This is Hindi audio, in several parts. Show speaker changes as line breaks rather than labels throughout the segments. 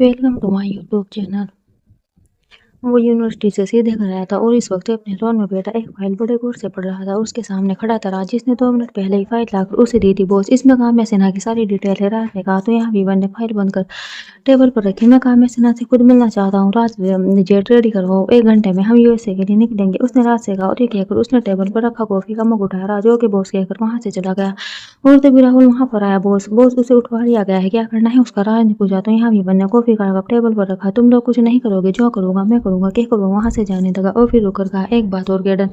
Welcome to my YouTube channel. वो यूनिवर्सिटी से सीधे घर आया था और इस वक्त अपने लॉन में बैठा एक फाइल बड़े गौर से पढ़ रहा था। उसके सामने खड़ा था राज, जिसने 2 मिनट पहले ही फाइल लाकर उसे दी थी। बॉस, इसमें काम्या सिन्हा की सारी डिटेल है। राज ने कहा तो यहाँ विवन ने फाइल बंद कर टेबल पर रखी। मैं काम्या सिन्हा से खुद मिलना चाहता हूँ। राज, जेट रेडी करवाओ, 1 घंटे में हम यूएसए के लिए निकलेंगे, उसने राज से कहा। और ये कहकर उसने टेबल पर रखा कॉफी का मग उठाया। राज ओके बॉस कहकर वहां से चला गया। और तभी राहुल वहां पर आया। बॉस बॉस, उसे उठवा लिया गया है, क्या करना है उसका? राज ने पूछा। तो यहाँ विवन ने कॉफी का कप टेबल पर रखा। तुम लोग कुछ नहीं करोगे? जो करूंगा मैं करूंगा कहकर वो वहां से जाने लगा। और फिर रुककर कहा, एक बात और, गेडन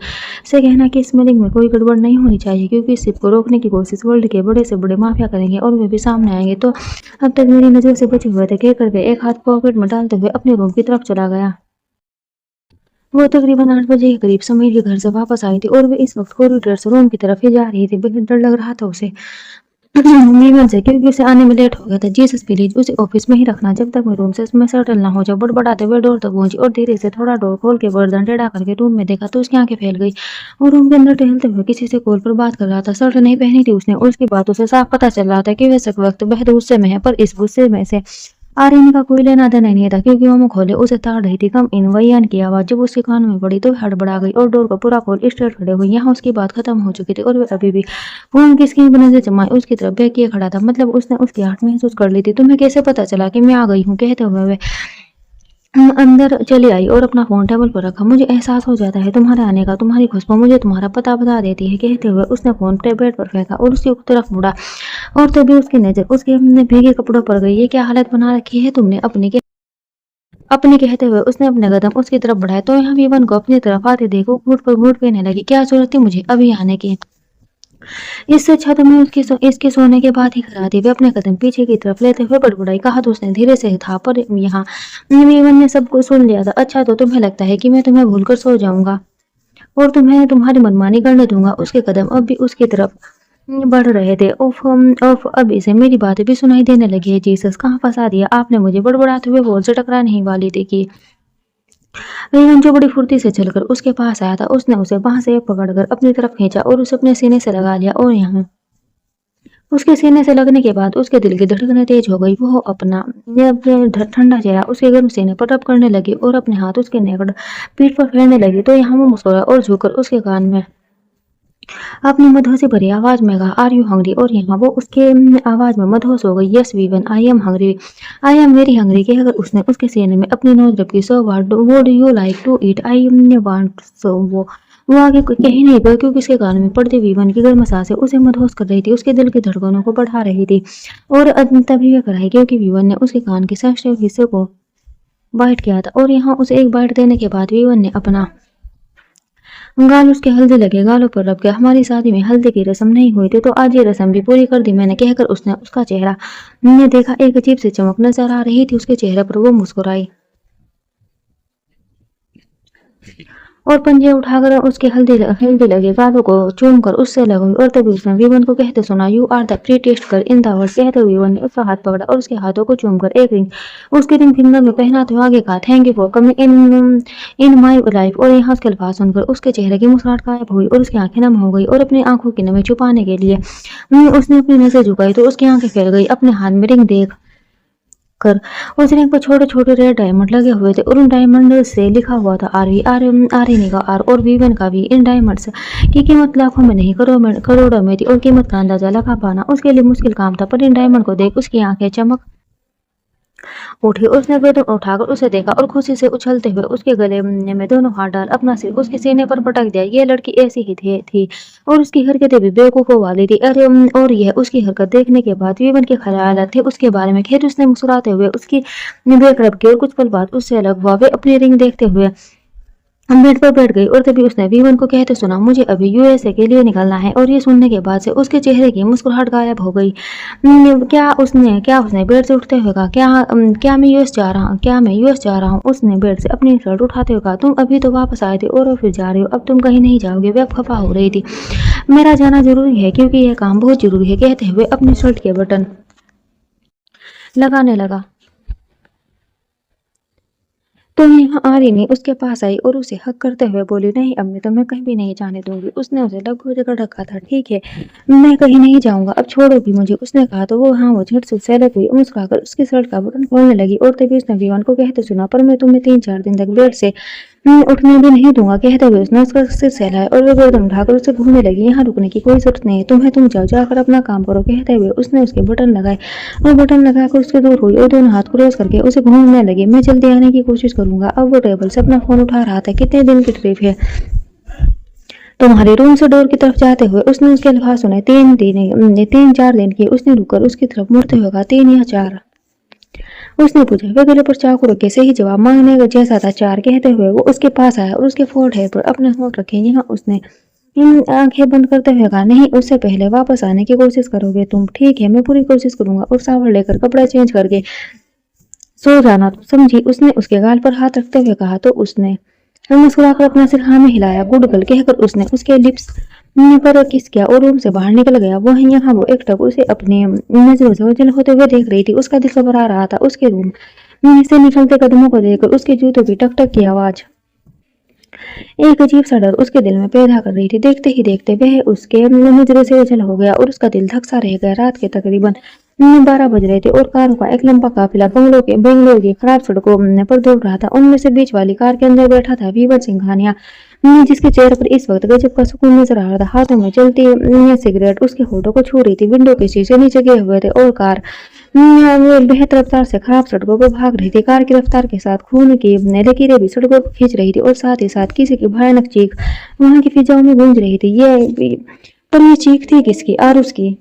से कहना कि इस मीटिंग में कोई गड़बड़ नहीं होनी चाहिए, क्योंकि इस शिप को रोकने की कोशिश वर्ल्ड के बड़े से बड़े माफिया करेंगे और वे भी सामने आएंगे। तो अब तक मेरी नजर से बचे हुए थे कहकर वे एक हाथ पॉकेट में डालते हुए अपने रूम की तरफ चला गया। वो तकरीबन 8 बजे के करीब समीर के घर से वापस आई थी और वे इस वक्त कॉरिडोर से रूम की तरफ ही जा रही थी। बेहद डर लग रहा था उसे मीवन से, क्योंकि उसे आने में लेट हो गया था। जीसस प्लीज उसे ऑफिस में ही रखना जब तक मैं रूम से मैं सेटल ना हो जाऊं। बड़बड़ाते हुए डोर तक पहुंची और धीरे से थोड़ा डोर खोल के गर्दन टेढ़ा करके रूम में देखा तो उसकी आंखें फैल गई। और रूम के अंदर टहलते हुए किसी से कॉल पर बात कर रहा था। शर्ट नहीं पहनी थी उसने और उसकी बातों से साफ पता चल रहा था कि वैसे वक्त बेहद गुस्से में है। पर इस गुस्से में से आर्यन का कोई लेना देना नहीं था, क्योंकि वो मुंह खोले उसे ताड़ रही थी। कम इन वैयान की आवाज जब उसके कान में पड़ी तो हड़बड़ा गई और डोर को पूरा खोल स्ट्रेट खड़े हुई। यहाँ उसकी बात खत्म हो चुकी थी और वे अभी भी फोन की स्क्रीन पर नजर जमाए उसकी तरफ बैक किए खड़ा था। मतलब उसने उसकी आहट महसूस कर ली थी। तुम्हें कैसे पता चला कि मैं आ गई हूँ? कहते हुए वे अंदर चली आई और अपना फोन टेबल पर रखा। मुझे एहसास हो जाता है तुम्हारे आने का, तुम्हारी खुशबू मुझे तुम्हारा पता बता देती है। कहते हुए उसने फोन बेड पर फेंका और उसकी तरफ मुड़ा। और तभी उसकी नजर उसके अपने भीगे कपड़ों पर गई। ये क्या हालत बना रखी है तुमने अपनी के अपनी कहते हुए उसने अपने कदम उसकी तरफ बढ़ाए तो यहाँ विवन को अपनी तरफ आते देखो घूट पर घूट पीने लगी। क्या जरूरत थी मुझे अभी आने की? इससे अच्छा तो मैं इसके सोने के बाद ही कराती। वे अपने कदम पीछे की तरफ लेते हुए बड़बड़ाई। कहा तो उसने धीरे से था, पर यहाँ विवन ने सब कुछ सुन लिया था। अच्छा, तो तुम्हें लगता है कि मैं तुम्हें भूलकर सो जाऊंगा और तुम्हें तुम्हारी मनमानी करने दूंगा? उसके कदम अब भी उसकी तरफ बढ़ रहे थे। उफ उफ, अब इसे मेरी बातें भी सुनाई देने लगी है। जीसस, कहाँ फंसा दिया आपने मुझे? बड़बड़ाते हुए वॉल से टकराने ही वाली थी कि रेहान, जो बड़ी फुर्ती से चलकर उसके पास आया था, उसने उसे बांह से पकड़कर अपनी तरफ खींचा और उसे अपने सीने से लगा लिया। और यहाँ उसके सीने से लगने के बाद उसके दिल की धड़कनें तेज हो गई। वो अपना ठंडा चेहरा उसके गर्म सीने पर रब करने लगी और अपने हाथ उसके नेकड़ पीठ पर फेरने लगी। तो यहाँ वो मुस्कुराया और झुककर उसके कान में अपनी मधुर से भरी आवाज में कहा, आर यू हंग्री? और यहाँ वो उसके आवाज में मधोस हो गई। Yes Vivan, I am hungry, I am very hungry कहकर उसने उसके सीने में अपनी नोज रखी। So what would you like to eat? I want so वो आगे कह ही नहीं पाया, क्योंकि उसके कान में पड़ते विवन की गर्म सांसें उसे मदहोश कर रही थी, उसके दिल की धड़कनों को बढ़ा रही थी। और तभी वे कराई क्योंकि विवन ने उसके कान के सेंसिटिव हिस्से को बाइट किया था। और यहाँ उसे एक बाइट देने के बाद विवन ने अपना गाल उसके हल्दी लगे गालों पर रब गया। हमारी शादी में हल्दी की रस्म नहीं हुई थी, तो आज ये रस्म भी पूरी कर दी मैंने कहकर उसने उसका चेहरा ने देखा। एक अजीब सी चमक नजर आ रही थी उसके चेहरे पर। वो मुस्कुराई और पंजे उठाकर उसके हल्दी लगे गालों को चूम कर उससे लगाई। और तभी उसने विवन को कहते सुना, you are the prettiest girl in the world. कहते हुए विवन ने उसका हाथ पकड़ा और उसके हाथों को चूम कर एक रिंग उसके रिंग फिंगर में पहना तो आगे कहा, thank you for coming in in my life. और यहाँ उसके अल्फाज सुनकर उसके चेहरे की मुस्कुराहट गायब हुई और उसकी आंखें नम हो गई। और अपनी आंखों की नमी छुपाने के लिए उसने अपनी नजर झुकाई तो उसकी आंखें फैल गई। अपने हाथ में रिंग देख कर उस रिंग पर छोटे छोटे रेड डायमंड लगे हुए थे और उन डायमंड से लिखा हुआ था आर्यनी का आर और वीवन का वी। इन डायमंड्स की कीमत लाखों में नहीं करोड़ों में थी और कीमत का अंदाजा लगा पाना उसके लिए मुश्किल काम था। पर इन डायमंड को देख उसकी आंखें चमक उठी। उसने बेड उठाकर उसे देखा और खुशी से उछलते हुए उसके गले में दोनों हाथ डाल अपना सिर उसके सीने पर पटक दिया। ये लड़की ऐसी ही थी और उसकी हरकतें भी बेवकूफों वाली थी। अरे और यह उसकी हरकत देखने के बाद विवन के ख्याल थे उसके बारे में। खैर, उसने मुस्कुराते हुए उसकी बेक रब की और कुछ पल बाद उससे अलग हुआ। वे अपनी रिंग देखते हुए बेड पर बैठ गई और तभी उसने विवन को कहते सुना, मुझे अभी यूएसए के लिए निकलना है। और ये सुनने के बाद से उसके चेहरे की मुस्कुराहट गायब हो गई। क्या उसने बेड से उठते हुए कहा, क्या मैं यूएस जा रहा हूँ? क्या मैं यूएस जा रहा हूँ? उसने बेड से अपनी शर्ट उठाते हुए कहा, तुम अभी तो वापस आए थे और फिर जा रहे हो, अब तुम कहीं नहीं जाओगे? वे अब खफा हो रही थी। मेरा जाना जरूरी है क्योंकि यह काम बहुत जरूरी है, कहते हुए अपनी शर्ट के बटन लगाने लगा। तो यहाँ आर्य ने उसके पास आई और उसे हक करते हुए बोली, नहीं अम्मी, तो मैं कहीं भी नहीं जाने दूंगी। उसने उसे लबघों जकड़ रखा था। ठीक है, मैं कहीं नहीं जाऊंगा, अब छोड़ोगी मुझे, उसने कहा। तो वो झट से सहलत हुई, मुस्कुराकर उसके शर्ट का बटन खोलने लगी और तभी उसने विवान को कहते सुना, पर मैं तुम्हें 3-4 दिन तक बेड से उठने भी नहीं दूंगा। कहते हुए उसने उसका सिर सहलाया और वो गर्दन उठाकर उससे घूमने लगी। यहाँ रुकने की कोई जरूरत नहीं है, तुम जाओ, जाकर अपना काम करो। कहते हुए उसने उसके बटन लगाए और बटन लगाकर उससे दूर हुई और दोनों हाथ क्रॉस करके उसे घूमने लगी। मैं जल्दी आने की कोशिश करूंगा। अब वो टेबल से अपना फोन उठा रहा था। कितने दिन की ट्रिप है तुम्हारे? रूम से डोर की तरफ जाते हुए उसने उसके अल्फाज सुने। 3-4 दिन की। उसने रुककर उसकी तरफ मुड़ते हुए कहा, 3 या 4? उसने पूछा। वे गले पर चाकू रखे सही जवाब मांगने का जैसा था। 4। कहते हुए वो उसके पास आया और उसके फोrehead पर अपने होंठ रखे। यहाँ उसने आंखें बंद करते हुए कहा, नहीं, उससे पहले वापस आने की कोशिश करोगे तुम? ठीक है, मैं पूरी कोशिश करूंगा। और शावर लेकर कपड़ा चेंज करके सो जाना, तुम समझी? उसने उसके गाल पर हाथ रखते हुए कहा। तो उसने मुस्कुराकर अपना सिर हाँ में हिलाया। गुड गर्ल कहकर उसने उसके लिप्स पर किस किया और रूम से बाहर निकल गया। वो यहाँ वो एकटक उसे अपनी नजरों से ओझल होते हुए देख रही थी। उसका दिल घबरा रहा था। उसके रूम से निकलते कदमों को देखकर उसके जूतों की टक टक की आवाज एक अजीब सा डर उसके दिल में पैदा कर रही थी। देखते ही देखते वह उसके नजरों से ओझल हो गया और उसका दिल धक सा रह गया। रात के तकरीबन 12 बज रहे थे और कारों का एक लंबा काफिला बेंगलोर की खराब सड़कों पर दौड़ रहा था। उनमें से बीच वाली कार के अंदर बैठा था वीवन सिंघानिया, जिसके चेहरे पर इस वक्त गजब का सुकून नजर आ रहा था। हाथों में चलती सिगरेट उसके होठों को छू रही थी। विंडो के शीशे नीचे गिरे हुए थे और कार बेहद रफ्तार से खराब सड़कों पर भाग रही थी। कार की रफ्तार के साथ खून की लकीरें भी सड़कों को खींच रही थी और साथ ही साथ किसी की भयानक चीख वहां की फिजाओं में गूंज रही थी। पर ये चीख थी किसकी? आरुष की,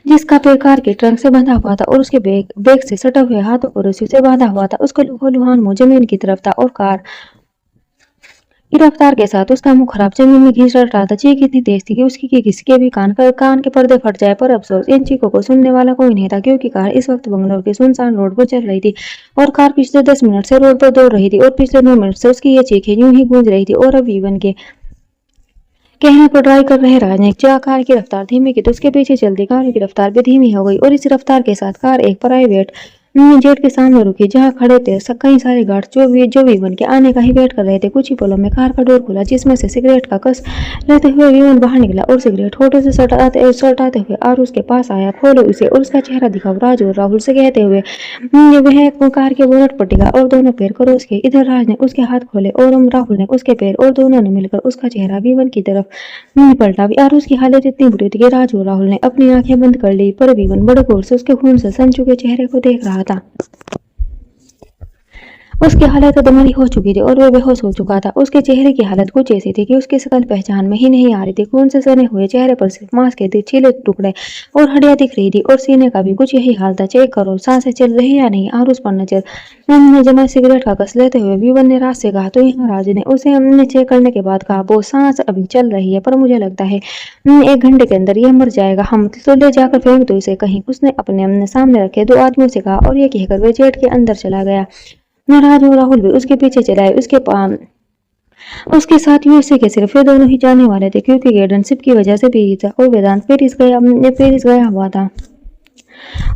जिसका पैर कार के ट्रंक से बंधा हुआ था और उसके बैग से सटे हुए हाथों को रस्सी से बांधा हुआ था। उसका लुहान मुंह जमीन की तरफ था और कार की रफ्तार के साथ उसका मुंह खराब जमीन में घिस रहा था। चीख इतनी तेज थी कि उसकी किसी भी कान के पर्दे फट जाए। पर अफसोस, इन चीखों को सुनने वाला कोई नहीं था, क्योंकि कार इस वक्त बंगलौर के सुनसान रोड पर चल रही थी और कार पिछले 10 मिनट से रोड पर दौड़ रही थी और पिछले 9 मिनट से उसकी ये चीखें यूं ही गूंज रही थी। और अब ईवन के कहने पर ड्राइव कर रहे राज ने कार की रफ्तार धीमी की तो उसके पीछे चलती कार की रफ्तार भी धीमी हो गई और इस रफ्तार के साथ कार एक प्राइवेट जेट के सामने रुकी, जहां खड़े थे कई सारे गार्ड जो विमन के आने का ही वेट कर रहे थे। कुछ ही पलों में कार का डोर खुला, जिसमें से सिगरेट का कस लेते हुए विमन बाहर निकला और सिगरेट होठों से सटाते हुए और उसके पास आया। खोलो उसे। और उसका चेहरा दिखा राज और राहुल से कहते हुए वह कार के बोनट पर टिका और दोनों पैर क्रोस के। इधर राज ने उसके हाथ खोले और राहुल ने उसके पैर और दोनों ने मिलकर उसका चेहरा विमन की तरफ पलटा। और उसकी हालत इतनी बुरी थी कि राज और राहुल ने अपनी आंखें बंद कर ली, पर विमन बड़े गौर से उसके खून से सन चुके चेहरे को देख रहा था। उसकी हालत अधमरी हो चुकी थी और वह बेहोश हो चुका था। उसके चेहरे की हालत कुछ ऐसी थी कि उसकी शकल पहचान में ही नहीं आ रही थी। खून से सने हुए चेहरे पर सिर्फ मांस के छिले टुकड़े और हड्डियां दिख रही थी और सीने का भी कुछ यही हाल था। चेक करो सांसें चल रही या नहीं। और उस पर नजर हमने जमा सिगरेट का कस लेते हुए विवन ने राज से कहा। तो यहाँ राज ने उसे हमने चेक करने के बाद कहा, वो सांस अभी चल रही है, पर मुझे लगता है 1 घंटे के अंदर यह मर जाएगा। हम तो ले जाकर फेंक दो इसे कहीं, उसने अपने सामने रखे 2 आदमियों से कहा। और ये कहकर वह जेट के अंदर चला गया। नाराज और राहुल भी उसके पीछे चलाए। उसके साथ यूएसए के सिर्फ ये दोनों ही जाने वाले थे, क्योंकि गेडन शिप की वजह से पेरिस था और वेदांत पेरिस गया हुआ था।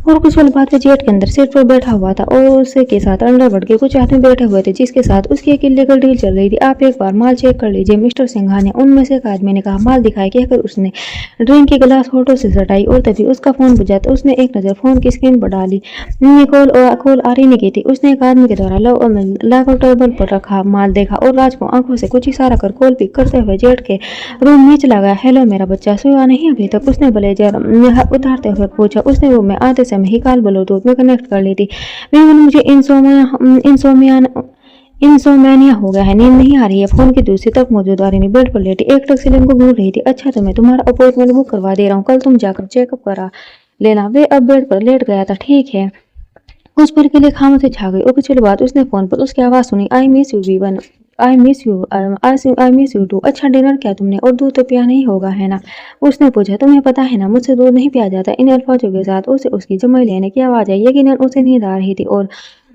और कुछ पल बाद जेट के अंदर सीट पर बैठा हुआ था और उसे के साथ अंडरवर्ल्ड के कुछ आदमी बैठे हुए थे, जिसके साथ उसकी एक इलीगल डील चल रही थी। आप एक बार माल चेक कर लीजिए मिस्टर सिंघानिया, उनमें से एक आदमी ने कहा। माल दिखाए कहकर उसने ड्रिंक की गिलास होठों से सटाई और तभी उसका फोन बजा। तो उसने एक नजर फोन की स्क्रीन पर डाली। कॉल आ रही नहीं थी। उसने एक आदमी के द्वारा लॉकआउट टेबल पर रखा माल देखा और राज को आंखों से कुछ इशारा कर कॉल पिक करते हुए जेट के रूम में चला गया। हेलो मेरा बच्चा सोया नहीं अभी तक? उसने ब्लेजर उतारते हुए पूछा। उसने रूम में आते समय ही कॉल ब्लूटूथ में कनेक्ट कर ली थी। मुझे इंसोमेनिया हो गया है, नींद नहीं आ रही है। फोन की दूसरी तरफ मौजूद आरिनी बेड पर लेटी एक टक सीलिंग को घूर रही थी। अच्छा, तो मैं तुम्हारा अपॉइंटमेंट बुक करवा दे रहा हूँ, कल तुम जाकर चेकअप करा लेना। वे अब बेड पर लेट गया था। ठीक है। कुछ पल के लिए खामोशी छा गई और कुछ पल बाद उसने फोन पर उसकी आवाज सुनी। I miss you Vivan, I miss you too. अच्छा, डिनर किया तुमने? और दूध तो पिया नहीं होगा है ना? उसने पूछा। तुम्हें पता है ना, मुझसे दूध नहीं पिया जाता। इन अल्फाजों के साथ उसे उसकी जमाई लेने की आवाज आई। यकीनन उसे नींद आ रही थी और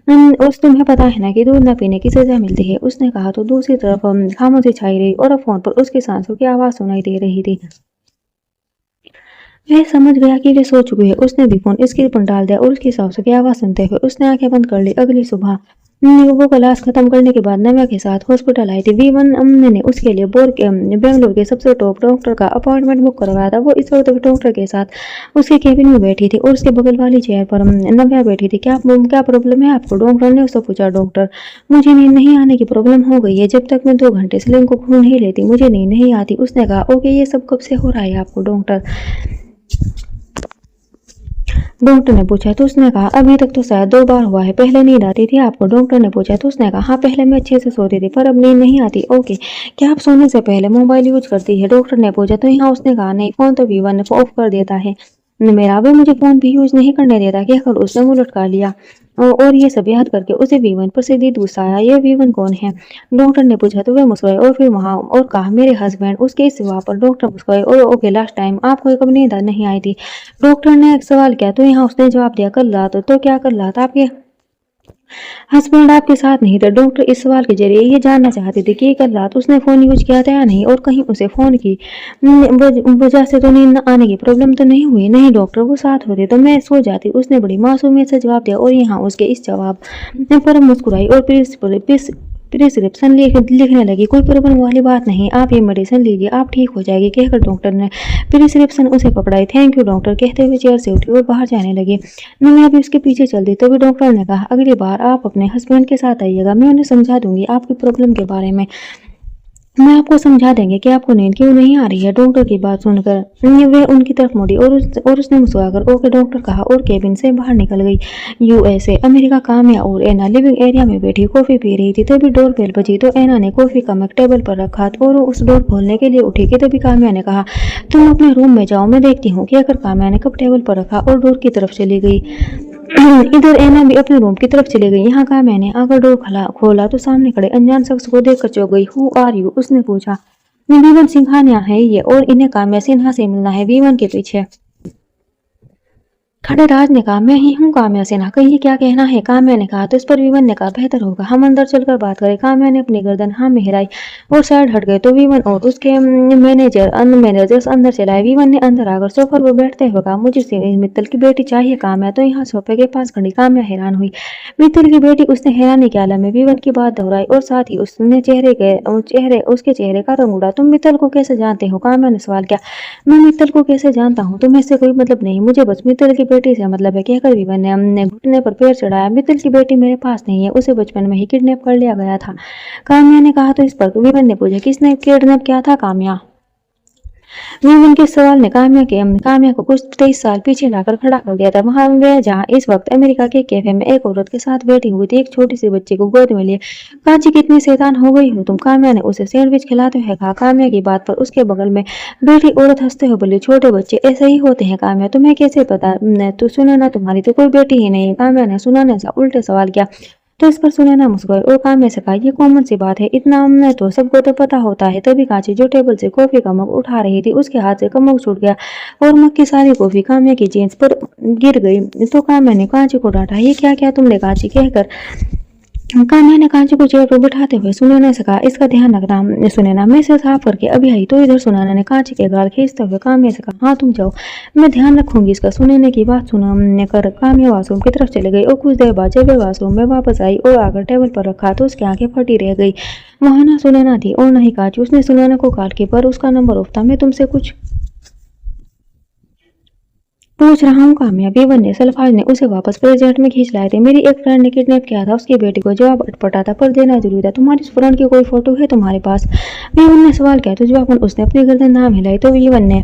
तुम्हें पता है ना कि दूध न पीने की सजा मिलती है, उसने कहा। तो दूसरी तरफ खामोशी छाई रही और अब फोन पर उसकी सांसों की आवाज सुनाई दे रही थी। वह समझ गया कि वे सो चुकी है। उसने भी फोन स्क्रीन पर डाल दिया और उसकी सांसों की आवाज सुनते हुए उसने आंखें बंद कर ली। अगली सुबह वो क्लास खत्म करने के बाद नव्या के साथ हॉस्पिटल आई थी। वी1 ने उसके लिए बेंगलोर के सबसे टॉप डॉक्टर का अपॉइंटमेंट बुक करवाया था। वो इस वक्त डॉक्टर के साथ उसके केबिन में बैठी थी और उसके बगल वाली चेयर पर नव्या बैठी थी। क्या प्रॉब्लम है आपको? डॉक्टर ने उससे पूछा। डॉक्टर, मुझे नींद नहीं आने की प्रॉब्लम हो गई है। जब तक मैं 2 घंटे से को खून नहीं लेती मुझे नींद नहीं आती। उसने कहा, ओके, ये सब कब से हो रहा है आपको? डॉक्टर ने पूछा। तो उसने कहा, अभी तक तो शायद 2 बार हुआ है। पहले नींद आती थी आपको? डॉक्टर ने पूछा। तो उसने कहा, हाँ, पहले मैं अच्छे से सोती थी पर अब नींद नहीं आती। ओके, क्या आप सोने से पहले मोबाइल यूज करती है? डॉक्टर ने पूछा। तो यहाँ उसने कहा, नहीं, फोन तो वी1 ऑफ कर देता है मेरा। भी मुझे फोन भी यूज नहीं करने देता। कहकर उसने मुंह लटका लिया। और ये सब याद करके उसे वी1 पर शदीद गुस्सा आया। ये वी1 कौन है? डॉक्टर ने पूछा। तो वे मुस्कुराए और फिर वहां और कहा, मेरे हस्बैंड। उसके इस जवाब पर डॉक्टर मुस्कुराए और ओके, लास्ट टाइम आपको कब नींद नहीं आई थी? डॉक्टर ने एक सवाल किया। तो यहाँ उसने जवाब दिया, कल रात। तो क्या कल रात आपके हस्बैंड आपके साथ नहीं थे? डॉक्टर इस सवाल के जरिए ये जानना चाहते थे कि कल रात उसने फोन यूज किया था या नहीं और कहीं उसे फोन की वजह से तो नींद न आने की प्रॉब्लम तो नहीं हुई। नहीं डॉक्टर, वो साथ होते तो मैं सो जाती। उसने बड़ी मासूमियत से जवाब दिया। और यहाँ उसके इस जवाब पर मुस्कुराई और प्रिस्क्रिप्शन लिखने लगी। कोई प्रॉब्लम वाली बात नहीं, आप ये मेडिसिन लीजिए, आप ठीक हो जाएगी। कहकर डॉक्टर ने प्रिस्क्रिप्शन उसे पकड़ाई। थैंक यू डॉक्टर, कहते हुए चेयर से उठी और बाहर जाने लगी। मैं भी उसके पीछे चल दी। तभी डॉक्टर ने कहा, अगली बार आप अपने हस्बैंड के साथ आइएगा, मैं उन्हें समझा दूंगी आपकी प्रॉब्लम के बारे में। मैं आपको समझा देंगे कि आपको नींद क्यों नहीं आ रही है। डॉक्टर की बात सुनकर वे उनकी तरफ मुड़ी और उसने मुस्कुराकर ओके डॉक्टर कहा और केबिन से बाहर निकल गई। USA America. काम्या और एना लिविंग एरिया में बैठी कॉफी पी रही थी। तभी डोर बेल बजी तो एना ने कॉफी का मग टेबल पर रखा और उस डोर खोलने के लिए उठी कि तभी काम्या ने कहा, तुम अपने रूम में जाओ, मैं देखती हूँ। कहकर काम्या ने कप टेबल पर रखा और डोर की तरफ चली गई। इधर एना भी अपने रूम की तरफ चली गई। यहाँ का मैंने आकर डोर खोला तो सामने खड़े अनजान शख्स को देखकर चौंक गई। Who are you? उसने पूछा। वी1 सिंघानिया है ये और इन्हें काम्या सिन्हा से मिलना है। वी1 के पीछे खड़े राज ने कहा, मैं ही हूँ काम्या सिन्हा, कहिए क्या कहना है? काम्या ने कहा। तो इस पर वी1 ने कहा, बेहतर होगा हम अंदर चलकर बात करें। काम्या ने अपनी गर्दन हाँ में हिलाई और साइड हट गए। तो वी1 और उसके मैनेजर्स अंदर चलाए। वी1 ने अंदर आकर सोफे पर बैठते हुए कहा, मुझे मित्तल की बेटी चाहिए। काम्या तो यहाँ सोफे के पास खड़ी। काम्या हैरान हुई। मित्तल की बेटी? उसने हैरानी के आलम में वी1 की बात दोहराई और साथ ही उसके चेहरे का रंग उड़ा। तुम मित्तल को कैसे जानते हो? काम्या ने सवाल किया। मैं मित्तल को कैसे जानता हूँ? तुम्हें इससे कोई मतलब नहीं, मुझे बस मित्तल की बेटी से मतलब है। कहकर वी1 ने हमने घुटने पर पैर चढ़ाया। मित्तल की बेटी मेरे पास नहीं है, उसे बचपन में ही किडनैप कर लिया गया था। काम्या ने कहा। तो इस पर वी1 ने पूछा, किसने किडनैप किया था काम्या? वीवन के सवाल ने काम्या को कुछ 23 साल पीछे लाकर खड़ा कर दिया था। वहां वे जहाँ इस वक्त अमेरिका के कैफे में एक औरत के साथ बैठी हुई थी, एक छोटी सी बच्चे को गोद में लिए। कांची, कितनी शैतान हो गई हो तुम? काम्या ने उसे सैंडविच खिलाते हुए कहा। काम्या की बात पर उसके बगल में बैठी औरत हंसते हुए बोली, छोटे बच्चे ऐसे ही होते हैं काम्या, तुम्हें कैसे पता? तू सुने ना, तुम्हारी तो कोई बेटी ही नहीं है। काम्या ने सुनाने सा उल्टे सवाल किया। तो इस पर सुनैना मुस्कुराई और काम्या से कहा, ये कॉमन सी बात है, इतना हमने तो सबको तो पता होता है। तभी कांची जो टेबल से कॉफी का मग उठा रही थी उसके हाथ से मग छूट गया और मग की सारी कॉफी काम्या की जींस पर गिर गई। तो काम्या ने कांची को डांटा, ये क्या क्या तुमने? कांची, कहकर कान्हा ने कांची को चेयर पर बिठाते हुए सुनैना से कहा, इसका ध्यान रखना। सुनैना, मैं इसे साफ करके अभी आई। तो इधर सुनैना ने कांची के गाल खींचते हुए काम्या से कहा, हाँ तुम जाओ, मैं ध्यान रखूंगी इसका। सुनैना की बात सुनने कर काम्या वॉशरूम की तरफ चली गई और कुछ देर बाद जब वे वॉशरूम में वापस आई और आकर टेबल पर रखा तो उसकी आंखें फटी रह गई। वहां ना सुनैना थी और न ही कांची। उसने सुनैना को काट के, पर उसका नंबर ऑफ था। मैं तुमसे कुछ पूछ रहा हूँ काम्या। वीवन ने सल्फाज ने उसे वापस प्रेजेंट में खींच लाए थे। मेरी एक फ्रेंड ने किडनैप किया था उसकी बेटी को। जवाब अटपटा था पर देना जरूरी था। तुम्हारी उस फ्रेंड की कोई फोटो है तुम्हारे पास? वीवन ने सवाल किया। तो जवाबन उसने अपनी गर्दन नाम हिलाई। तो वीवन ने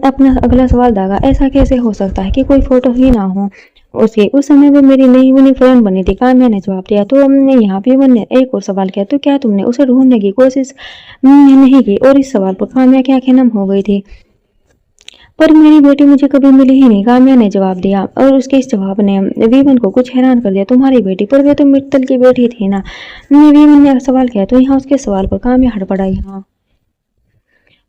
अपना अगला सवाल दागा, ऐसा कैसे हो सकता है कि कोई फोटो ही ना हो उसकी? उस समय में मेरी नई बनी फ्रेंड बनी थी, काम्या ने जवाब दिया। तो हमने यहाँ वीवन ने एक और सवाल किया, तो क्या तुमने उसे ढूंढने की कोशिश नहीं की? और इस सवाल पर काम्या क्या खिनम हो गई थी। पर मेरी बेटी मुझे कभी मिली ही नहीं, काम्या ने जवाब दिया। और उसके इस जवाब ने वीवन को कुछ हैरान कर दिया। तुम्हारी बेटी? पर वे तो मित्तल की बेटी थी ना, वीवन ने सवाल किया। तो यहाँ उसके सवाल पर काम्या हड़बड़ाई। हाँ,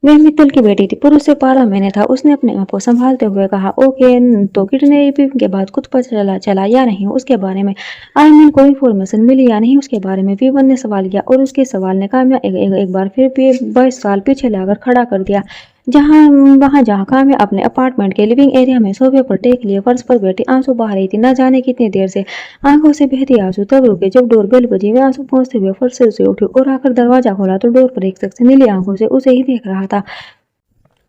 वह मित्तल की बेटी थी, पर उससे 12 महीने था। उसने अपने आप को संभालते हुए कहा, ओके, तो किडनैपिंग के बाद खुद पता चला या नहीं उसके बारे में? आई मीन कोई इन्फॉर्मेशन मिली या नहीं उसके बारे में? वीवन ने सवाल किया और उसके सवाल ने काम्या एक बार फिर 22 साल पीछे लाकर खड़ा कर दिया। जहाँ वहाँ जहाँ काम्या अपने अपार्टमेंट के लिविंग एरिया में सोफे पर टेक लिए फर्श पर बैठी आंसू बहा रही थी। न जाने कितनी देर से आंखों से बहती आंसू तब रुके जब डोर बेल बजी। वे आंसू पहुंचते हुए फर्श से उठी और आकर दरवाजा खोला तो डोर पर एक शख्स नीली आंखों से उसे ही देख रहा था।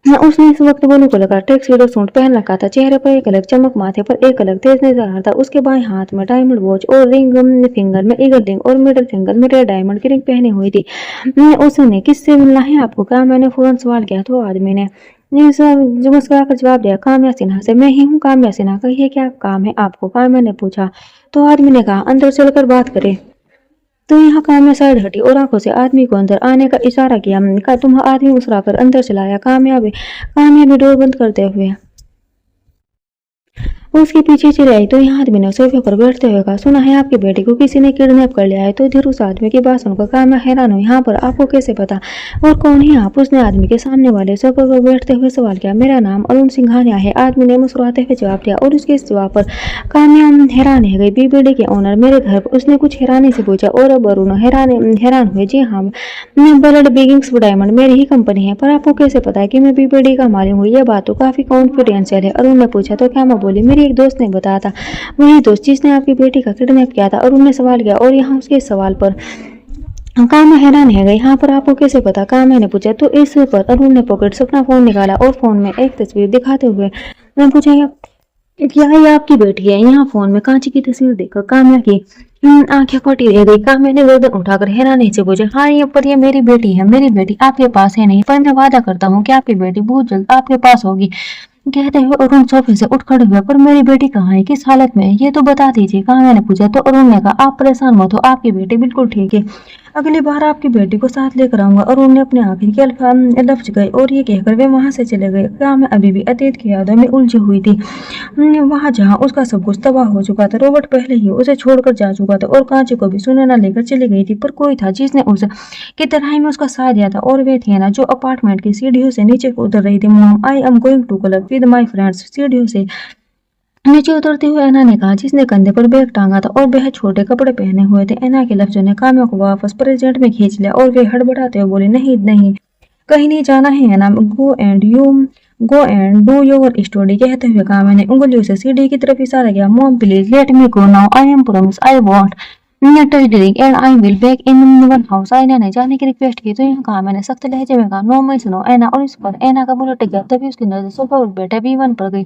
उसने इस वक्त ब्लू कलर का टैक्सीडो सूट पहन रखा था। चेहरे पर एक अलग चमक, माथे पर एक अलग तेज नजर आ रहा था। उसके बाएं हाथ में डायमंड वॉच और रिंग, फिंगर में ईगल रिंग और मिडल फिंगर में रेड डायमंड की रिंग पहनी हुई थी। उसने किससे मिलना है आपको? क्या मैंने फौरन सवाल किया तो आदमी ने जो मुस्कुराकर जवाब दिया, काम्या सिन्हा से। मैं ही हूँ काम्या सिन्हा, कहिए क्या काम है आपको? काम्या ने पूछा। तो आदमी ने कहा, अंदर चलकर बात करें। तो यहाँ काम्या साइड हटी और आंखों से आदमी को अंदर आने का इशारा किया। कहा, तुम आदमी मुस्कुराकर अंदर चलाया। कामया भी डोर बंद करते हुए उसके पीछे चले आई। तो यहाँ आदमी ने सोफे पर बैठते हुए कहा, सुना है आपकी बेटी को किसी ने किडनैप कर लिया है। तो इधर उस आदमी की बात सुनकर काम्या हैरान हुई। यहाँ पर आपको कैसे पता? और कौन है आप? उसने आदमी के सामने वाले सोफे पर बैठते हुए सवाल किया। मेरा नाम अरुण सिंघानिया है, आदमी ने मुस्कुराते हुए जवाब दिया। और उसके इस जवाब पर काम्या हैरान हो गई। बीबीडी के ओनर मेरे घर पर? उसने कुछ हैरानी से पूछा। और अब अरुण हैरान हुए। जी हाँ, ब्लड बिगिंग्स डायमंड मेरी ही कंपनी है। पर आपको कैसे पता है कि मैं बीबीडी का मालिक हूँ? यह बात तो काफी कॉन्फिडेंशियल है, अरुण ने पूछा। तो क्या मैं बोली? मेरी एक दोस्त ने बताया था। वही दोस्त जिसने आपकी बेटी का किडनैप किया था, अरुण ने सवाल किया। और यहाँ उसके सवाल पर काम्या हैरान है गई। यहाँ पर आपको कैसे पता? काम्या ने पूछा। तो इस पर अरुण ने पॉकेट से अपना फोन निकाला और फोन में एक तस्वीर दिखाते हुए पूछा, क्या ये आपकी बेटी है? यहाँ फोन में कांची की तस्वीर देखकर काम्या की आंखें फटी रह गई। काम्या ने गर्दन उठाकर हैरानी से पूछा, हाँ ये मेरी बेटी है। मेरी बेटी आपके पास है नहीं, पर मैं वादा करता हूँ कि आपकी बेटी बहुत जल्द आपके पास होगी। कहते हुए अरुण सोफे से उठ खड़े हुए। पर मेरी बेटी कहाँ है? किस हालत में है? ये तो बता दीजिए, काम्या ने पूछा। तो अरुण ने कहा, आप परेशान मत हो, आपकी बेटी बिल्कुल ठीक है। अगली बार आपकी बेटी को साथ लेकर आऊंगा। अरुण ने अपने आखिर के लफ्ज गए और ये कहकर वे वहां से चले गए। काम्या अभी भी अतीत की यादों में उलझी हुई थी। वहां जहां उसका सब कुछ तबाह हो चुका था। रॉबर्ट पहले ही उसे छोड़कर जा चुका था और कांची को भी सुनैना लेकर चली गई थी। पर कोई था जिसने उसे की तन्हाई में उसका साथ दिया था, और वे थे ना जो अपार्टमेंट की सीढ़ियों से नीचे उतर रही थी। Mom, I am going to club with my friends. सीढ़ियों से नीचे उतरते हुए ऐना ने कहा, जिसने कंधे पर बैग टांगा था और बेहद छोटे कपड़े पहने हुए थे। ऐना के लफ्जों ने काम्या को वापस प्रेजेंट में खींच लिया और वे हड़बड़ाते हुए बोले, नहीं नहीं, कहीं नहीं जाना है Aina, go and do your study. कहते हुए काम्या ने उंगलियों से सीढ़ी की तरफ इशारा किया। Mom please let me go now, I am promise I want and I will back in one house. Aina ने जाने की रिक्वेस्ट की। तो यहाँ कहा, मैंने सख्त लहजे में कहा, नो मैं सुनो ऐना। और इस पर ऐना का मुंह लटक गया। तभी उसकी नजर सोफा पर बैठे वीवन पर गई।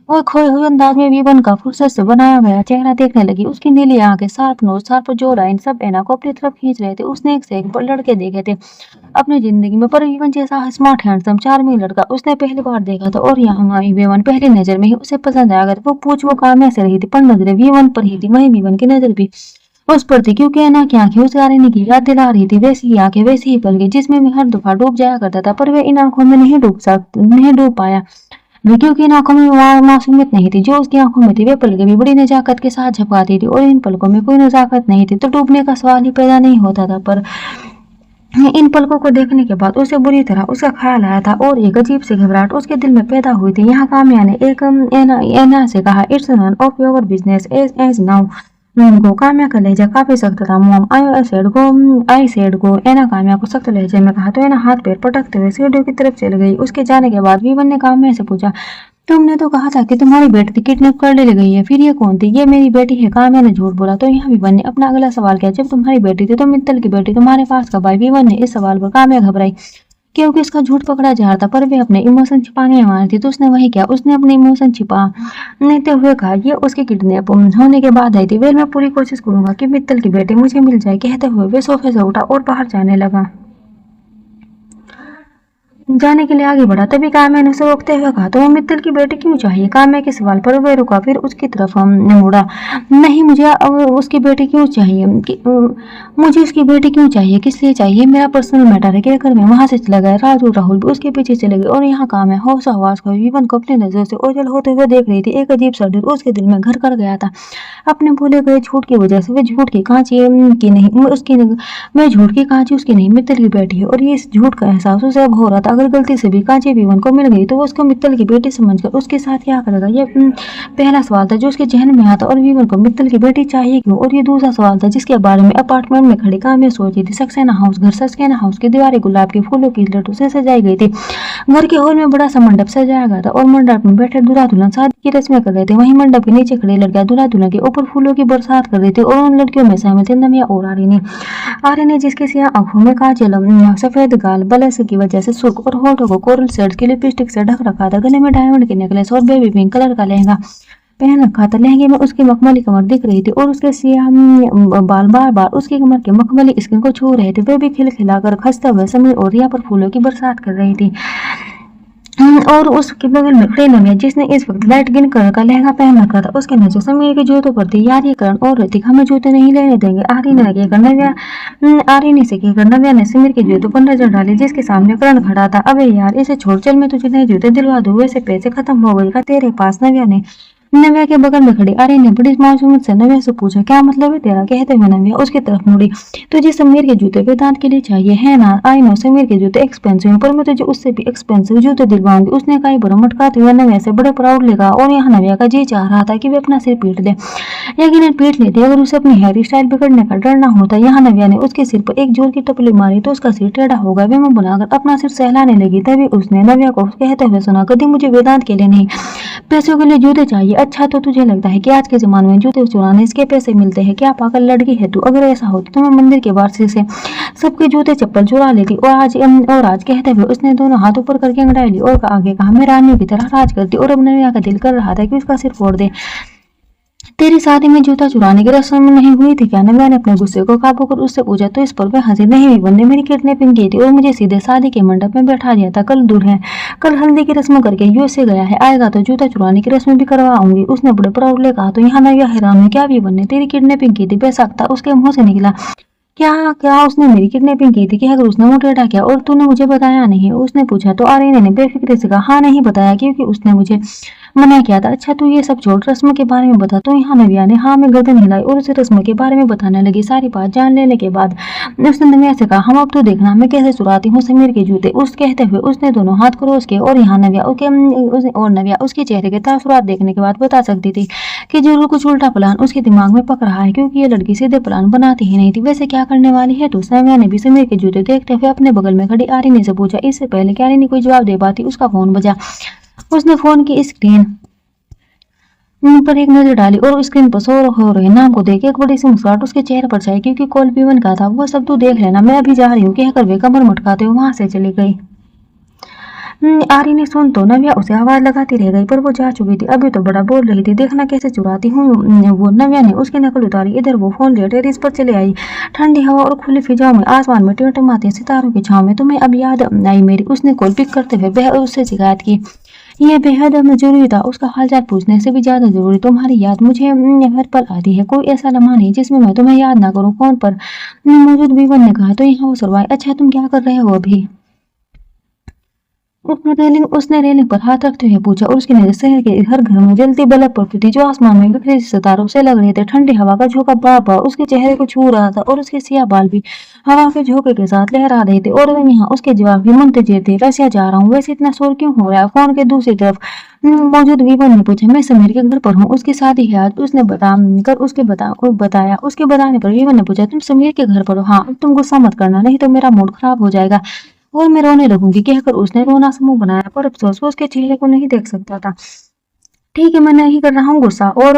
वो खोए हुए अंदाज में वीवन का फुर्सत से बनाया गया चेहरा देखने लगी। उसकी नीली आंखें, शार्प नोज, शार्प जो लाइन, सब ऐना को अपनी तरफ खींच रहे थे। उसने एक से एक लड़के देखे थे अपनी जिंदगी में, पर वीवन जैसा स्मार्ट हैंडसम चार्मिंग लड़का उसने पहली बार देखा था। और यहाँ वीवन पहली नजर में ही उसे पसंद आ गया। वो पूछ वो काम्या से रही थी, पर नजरें वीवन पर ही थी। वही वीवन की नजर भी उस पर थी, क्योंकि ऐना की आंखें उस गाने की याद दिला रही थी। वैसी ही आंखें, वैसी ही पलकें जिसमें मैं हर दफा डूब जाया करता था। पर वे इन आंखों में नहीं डूब पाया, क्योंकि इन आंखों में मासूमियत नहीं थी जो उसकी आंखों में थी। वे पलकें भी बड़ी नजाकत के साथ झपकाती थी और इन पलकों में कोई नजाकत नहीं थी, तो डूबने का सवाल ही पैदा नहीं होता था। पर इन पलकों को देखने के बाद उसे बुरी तरह उसका ख्याल आया था और एक अजीब सी घबराहट उसके दिल में पैदा हुई थी। यहाँ काम्या ने ऐना से कहा, it's none of your business as now go. Kamya का लहजा काफी सख्त था। Mom I said go. Aina Kamya को सख्त लहजे में कहा। तो ऐना हाथ पैर पटकते हुए सीढ़ियों की तरफ चल गई। उसके जाने के बाद वीवन ने काम्या से पूछा, तुमने तो कहा था कि तुम्हारी बेटी किडनैप कर ले गई है, फिर ये कौन थी? ये मेरी बेटी है, काम्या ने झूठ बोला। तो यहाँ वीवन ने अपना अगला सवाल किया, जब तुम्हारी बेटी थी तो मित्तल की बेटी तुम्हारे पास कब आई? वीवन ने इस सवाल पर काम्या घबराई, क्योंकि उसका झूठ पकड़ा जा रहा था। पर वे अपने इमोशन छिपाने में मानी थी। तो उसने वही किया, उसने अपने इमोशन छिपाते हुए कहा, ये उसके किडनैप होने के बाद आई थी। वेल, मैं पूरी कोशिश करूंगा कि मित्तल की बेटी मुझे मिल जाए। कहते हुए वे सोफे से उठा और बाहर जाने के लिए आगे बढ़ा। तभी काम्या ने उसे रोकते हुए कहा, तो मित्तल की बेटी क्यों चाहिए? काम्या के सवाल पर वह रुका, फिर उसकी तरफ मुड़ा। नहीं, मुझे उसकी बेटी क्यों चाहिए? मुझे उसकी बेटी क्यों चाहिए? किस लिए चाहिए? मेरा पर्सनल मैटर है। कहकर मैं वहां से चला गया। राजू राहुल भी उसके पीछे चले गए। और यहाँ काम्या होश आवाज को वीवन को अपनी नजर से ओझल होते हुए देख रही थी। एक अजीब सा डर उसके दिल में घर कर गया था। अपने भूले गए झूठ की वजह से। वे झूठ की कांची की नहीं, मैं झूठ की कांची उसकी नहीं, मित्तल की बेटी है। और ये इस झूठ का एहसास उसे अब हो रहा था। अगर गलती से भी कांची वीवन को मिल गई तो वो उसको मित्तल की बेटी समझकर उसके साथ क्या करेगा। ये पहला सवाल था जो उसके जहन में आता। और वीवन को मित्तल की बेटी चाहिए क्यों। और ये दूसरा सवाल था जिसके बारे में अपार्टमेंट में खड़ी काम्या सोच रही थी। सक्सेना हाउस घर, सक्सेना हाउस की दीवारें गुलाब के फूलों की लटों से सजाई गई थी। घर के हॉल में बड़ा सा मंडप सजाया गया था और मंडप में बैठे दूल्हा दुल्हन शादी की रस्में कर रहे थे। वहीं मंडप के नीचे खड़ी लड़कियां दूल्हा दुल्हन के ऊपर फूलों की बरसात कर रही थी। और उन लड़कियों में शामिल थे नमिया और आर्यनी जिसके सिया आंखों में काजल, सफेद गाल बलस की वजह से सुर्ख और होठों को कोरल शेड्स की लिपस्टिक से ढक रखा था। गले में डायमंड के नेकलेस और बेबी पिंक कलर का लहंगा पहन रखा था। लहंगे में उसकी मखमली कमर दिख रही थी और उसके सियाह बाल बार बार उसकी कमर के मखमली स्किन को छू रहे थे। वे भी खिलखिलाकर हंसते हुए समीर और रिया पर फूलों की बरसात कर रही थी। और उसके बगल में खड़ी नमिया जिसने इस वक्त लाइट ग्रीन कलर का लहंगा पहन रखा था। उसके नजर समीर के जूतों पर थी। यार ये करण और ऋतिक हमें जूते नहीं लेने देंगे। आर्यनी से कहकर नव्या ने समीर के जूतों पर नजर डाली जिसके सामने करण खड़ा था। अबे यार इसे छोड़, चल मैं तुझे नए जूते दिलवा दूं। वैसे पैसे खत्म हो गए का तेरे पास। नव्या के बगल में खड़ी आर्यन ने बड़ी मासूमियत से नव्या से पूछा, क्या मतलब है तेरा। कहते हुए नव्या उसकी तरफ मुड़ी। तुझे समीर के जूते वेदांत के लिए चाहिए है ना। आई नो समीर के जूते एक्सपेंसिव हैं पर मैं तुझे उससे भी एक्सपेंसिव जूते दिलवाऊंगी। उसने कई बुरा मटकाते हुए नव्या से बड़े प्राउड लगा। और यहाँ नव्या का जी चाह रहा था कि वे अपना सिर पीट दे। यकीनन पीट लेती अगर उसे अपनी हेयर स्टाइल बिगड़ने का डर ना होता। यहाँ नव्या ने उसके सिर पर एक जोर की टपली मारी तो उसका सिर टेढ़ा हो गया। वे मुंह बनाकर अपना सिर सहलाने लगी। तभी उसने नव्या को कहते हुए सुना, कभी मुझे वेदांत के लिए नहीं पैसों के लिए जूते चाहिए। अच्छा तो तुझे लगता है कि आज के जमाने में जूते चुराने इसके पैसे मिलते हैं। क्या पागल लड़की है तू। अगर ऐसा होता तो मैं मंदिर के बाहर से सबके जूते चप्पल चुरा लेती। और आज कहते हुए उसने दोनों हाथ ऊपर करके अंगड़ाई ली और आगे कहा, मैं रानियों की तरह राज करती। और अब नव्या का दिल कर रहा था कि उसका सिर फोड़ दे। तेरी शादी में जूता चुराने की रस्म नहीं हुई थी क्या। नव्या ने अपने गुस्से को काबू कर उससे पूछा तो इस पर वह हंसी। नहीं भी बनने मेरी किडनैपिंग की थी और मुझे सीधे शादी के मंडप में बैठा दिया था। कल दूर है, कल हल्दी की रस्म करके यूएसए गया है। आएगा तो जूता चुराने की रस्म भी करवाऊंगी। उसने बड़े प्राउडली कहा। तो यहाँ नव्या हैरान हुई, क्या भी बनने तेरी किडनैपिंग की थी। बेशक था उसके मुंह से निकला। क्या क्या उसने मेरी किडनैपिंग की थी। क्या अगर उसने मुझे टेढ़ा किया और तूने मुझे बताया नहीं। उसने पूछा तो आर्यन ने बेफिक्र से कहा, हाँ नहीं बताया क्योंकि उसने मुझे मना किया था। अच्छा तू ये सब छोड़, रस्म के बारे में बता। तो यहाँ नव्या ने हाँ में गर्दन हिलाई और उसे रस्म के बारे में बताने लगी। सारी बात जान लेने के बाद उसने नव्या से कहा, हम अब तो देखना मैं कैसे चुराती हूँ समीर के जूते। उस कहते हुए उसने दोनों हाथ क्रोस किए और यहाँ नव्या उसके चेहरे के तासुरात देखने के बाद बता सकती थी कि जरूर कुछ उल्टा प्लान उसके दिमाग में पक रहा है क्योंकि ये लड़की सीधे प्लान बनाती ही नहीं थी। वैसे क्या करने वाली है। तो नव्या ने भी समीर के जूते देखते हुए अपने बगल में खड़ी आर्यनी से पूछा। इससे पहले कि आर्यनी कोई जवाब दे पाती उसका फोन बजा। उसने फोन की स्क्रीन पर एक नजर डाली और स्क्रीन पर शो हो रहे नाम को देख एक बड़ी सी मुस्कुराहट उसके चेहरे पर छाई क्योंकि कॉल पीवन का था। वो सब तू देख लेना, मैं अभी जा रही हूँ कहकर वे कमर मटकाते हुए वहां से चली गई। आर्य ने सुन तो नव्या उसे आवाज लगाती रह गई पर वो जा चुकी थी। अभी तो बड़ा बोल रही थी, देखना कैसे चुराती हूँ वो। नव्या ने उसकी नकल उतारी। इधर वो फोन ले टेरिस पर चले आई। ठंडी हवा और खुली फिजाओं में आसमान में टिमटिमाते सितारों की छांव में तुम्हें अब याद आई मेरी। उसने कॉल पिक करते हुए बेहद उससे शिकायत की। यह बेहद जरूरी था, उसका हालचाल पूछने से भी ज्यादा जरूरी। तुम्हारी याद मुझे हर पल आती है, कोई ऐसा लम्हा नहीं जिसमें मैं तुम्हें याद ना करूं। फोन पर मौजूद विवन ने कहा। तो यहाँ वो सरवाई, अच्छा तुम क्या कर रहे हो अभी। उसने रेलिंग पर हाथ रखते हुए पूछा और उसकी नजर शहर के हर घर में जलती बल्ब पर पड़ी जो आसमान में बिखरे सितारों से लग रहे थे। ठंडी हवा का झोंका बार बार उसके चेहरे को छू रहा था और उसके सियाह बाल भी हवा के झोंके के साथ लहरा रहे थे। और वह यहाँ उसके जवाब की मुंतजिर थे। रसिया जा रहा हूँ, वैसे इतना शोर क्यों हो रहा है। फोन के दूसरी तरफ मौजूद विवन ने पूछा। मैं समीर के घर पर हूँ, उसकी शादी है आज। उसने बताया। उसके बताने पर विवन ने पूछा, तुम समीर के घर पर हो। हाँ, तुम गुस्सा मत करना नहीं तो मेरा मूड खराब हो जाएगा और मैं रोने लगूंगी कहकर उसने रोना समूह बनाया पर अफसोस वो उसके चेहरे को नहीं देख सकता था। ठीक है, मैं नहीं कर रहा हूँ गुस्सा। और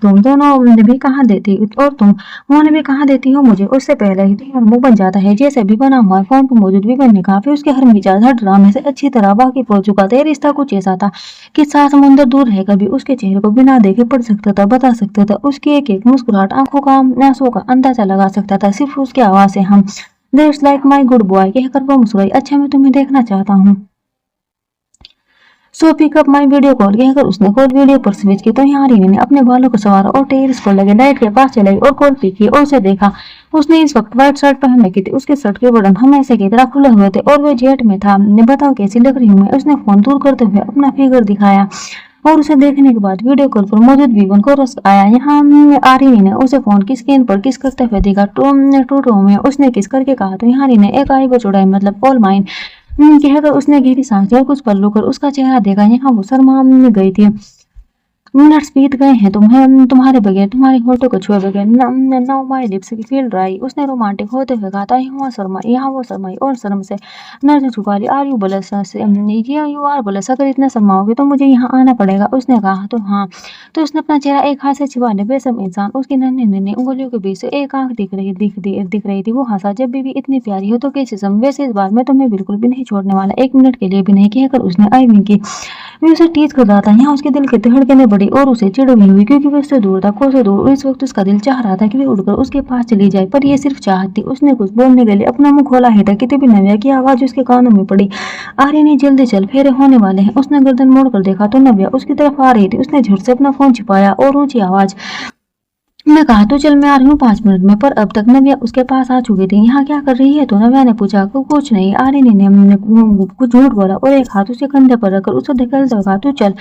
तुम दोनों भी कहाँ देती और तुम उन्होंने भी कहाँ देती हो मुझे। उससे पहले ही तुम्हारा मुंह बन जाता है जैसे भी बना हुआ है। फोन पर मौजूद भी बनने का फिर उसके हर मिजाज हर ड्रामे से अच्छी तरह वाकिफ हो चुका था। ये रिश्ता कुछ ऐसा था कि सात समुंदर दूर है कभी उसके चेहरे को बिना देखे पढ़ सकता था, बता सकता था। उसकी एक एक मुस्कुराहट आंखों का आंसुओं का अंदाजा लगा सकता था सिर्फ उसकी आवाज से। हम that's like my good boy कहकर वो मुस्कुराई। अच्छा मैं तुम्हें देखना चाहता हूँ, सो पिकअप माई वीडियो कॉल कहकर उसने कॉल वीडियो पर स्विच की। तो यहाँ रीना ने अपने बालों को संवारा और टेरिस पर लगे लाइट के पास चलाई और कॉल पिक की और उसे देखा। उसने इस वक्त व्हाइट शर्ट पहन रखी थी, उसके शर्ट के बटन हमेशा की तरह खुले हुए थे और वह जेट में था। बताओ कैसी लग रही हूँ मैं। उसने फोन दूर करते हुए अपना फिगर दिखाया और उसे देखने के बाद वीडियो कॉल पर मौजूद विवन को रस आया। यहाँ आर्यनी ने उसे फोन की स्क्रीन पर किस करते हुए देखा। टू में उसने किस करके कहा। तो यहाँ ने एक आई वो चुड़ाई मतलब ऑल माइन। कहकर उसने गहरी सांस ली और कुछ पल रुकर उसका चेहरा देखा। यहाँ वो शर्मा गई थी। मिनट्स बीत गए हैं तुम्हारे बगैर, तुम्हारे होठों को छुए बगैर। Now my lips feel dry. उसने रोमांटिक होते हुए कहा था। यहाँ वो शर्माई और शर्म से नजर झुका ली। Are you blush? You are blush. अगर इतना शर्माओगे तो मुझे यहाँ आना पड़ेगा। उसने कहा तो हाँ। तो उसने अपना चेहरा एक हाथ से छिपा लिया। बेशर्म इंसान। उसकी नन्ही नन्ही उंगलियों के बीच से एक आंख दिख रही थी। वो हंसा। जब भी इतनी प्यारी हो तो कैसे सम। वैसे इस बार मैं तुम्हें बिल्कुल भी नहीं छोड़ने वाला, एक मिनट के लिए भी नहीं, कहकर उसने आई विंक की। मैं उसे टीज कर रहा था। यहाँ उसके दिल की धड़कनें बढ़ी और उसे चिढ़ भी हुई, क्योंकि वो उससे दूर था, कोसों दूर। इस वक्त उसका दिल चाह रहा था कि वो उड़कर उसके पास चली जाए, पर यह सिर्फ चाहत थी। उसने कुछ बोलने के लिए अपना मुंह खोला ही था कि तभी नव्या की आवाज उसके कानों में पड़ी। आर्य ने जल्दी चल, फेरे होने वाले हैं। उसने गर्दन मोड़कर देखा तो नव्या उसकी तरफ आ रही थी। उसने झट से अपना फोन छिपाया और ऊंची आवाज मैं कहा तो चल, मैं आ रही हूँ 5 मिनट में। पर अब तक नव्या उसके पास आ चुकी थी। यहाँ क्या कर रही है? तो नव्या ने पूछा। कुछ नहीं। आर्यन ने कुछ झूठ बोला और एक हाथ उसके कंधे पर रखकर उसे धकेलते हुए कहा तू चल